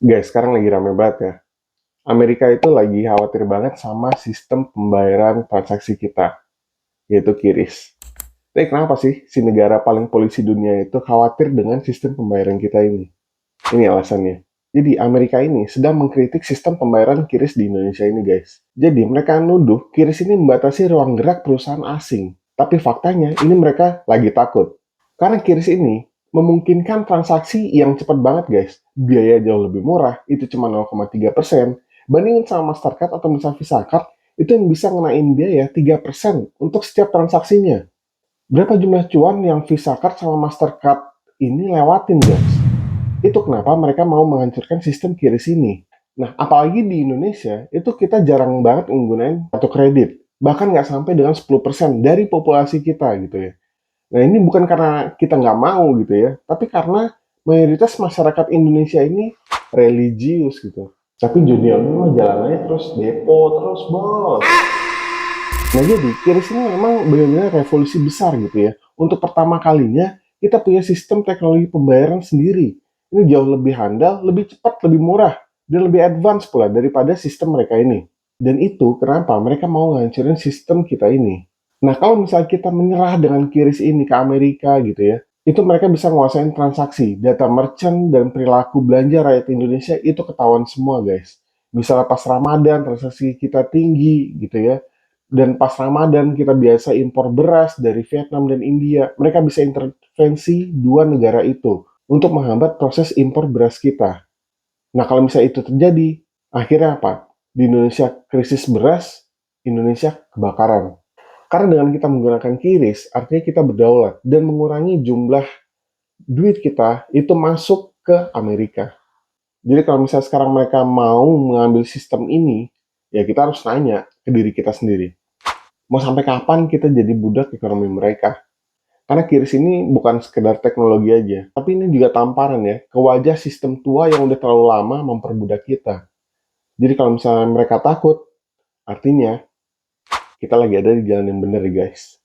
Guys, sekarang lagi rame banget ya. Amerika itu lagi khawatir banget sama sistem pembayaran transaksi kita, yaitu QRIS. Tapi kenapa sih si negara paling polisi dunia itu khawatir dengan sistem pembayaran kita ini? Ini alasannya. Jadi Amerika ini sedang mengkritik sistem pembayaran QRIS di Indonesia ini, guys. Jadi mereka nuduh QRIS ini membatasi ruang gerak perusahaan asing. Tapi faktanya ini mereka lagi takut. Karena QRIS ini memungkinkan transaksi yang cepat banget, guys. Biaya jauh lebih murah, itu cuma 0,3%. Bandingin sama Mastercard atau misalnya Visa Card, itu yang bisa ngenain biaya 3% untuk setiap transaksinya. Berapa jumlah cuan yang Visa Card sama Mastercard ini lewatin, guys? Itu kenapa mereka mau menghancurkan sistem QRIS ini. Nah, apalagi di Indonesia, itu kita jarang banget menggunakan kartu kredit. Bahkan nggak sampai dengan 10% dari populasi kita gitu ya. Nah, ini bukan karena kita nggak mau gitu ya, tapi karena mayoritas masyarakat Indonesia ini religius gitu. Tapi juniornya mah jalanannya terus depo terus, bos. Nah, jadi QRIS ini memang benar-benar revolusi besar gitu ya. Untuk pertama kalinya, kita punya sistem teknologi pembayaran sendiri. Ini jauh lebih handal, lebih cepat, lebih murah, dan lebih advance pula daripada sistem mereka ini. Dan itu kenapa mereka mau ngancurin sistem kita ini. Nah, kalau misalnya kita menyerah dengan QRIS ini ke Amerika gitu ya, itu mereka bisa nguasain transaksi, data merchant, dan perilaku belanja rakyat Indonesia itu ketahuan semua, guys. Misalnya pas Ramadan, transaksi kita tinggi gitu ya, dan pas Ramadan kita biasa impor beras dari Vietnam dan India. Mereka bisa intervensi dua negara itu untuk menghambat proses impor beras kita. Nah, kalau misalnya itu terjadi, akhirnya apa? Di Indonesia krisis beras, Indonesia kebakaran. Karena dengan kita menggunakan QRIS, artinya kita berdaulat dan mengurangi jumlah duit kita itu masuk ke Amerika. Jadi kalau misalnya sekarang mereka mau mengambil sistem ini, ya kita harus nanya ke diri kita sendiri. Mau sampai kapan kita jadi budak ekonomi mereka? Karena QRIS ini bukan sekedar teknologi aja, tapi ini juga tamparan ya ke wajah sistem tua yang udah terlalu lama memperbudak kita. Jadi kalau misalnya mereka takut, artinya kita lagi ada di jalan yang benar, guys.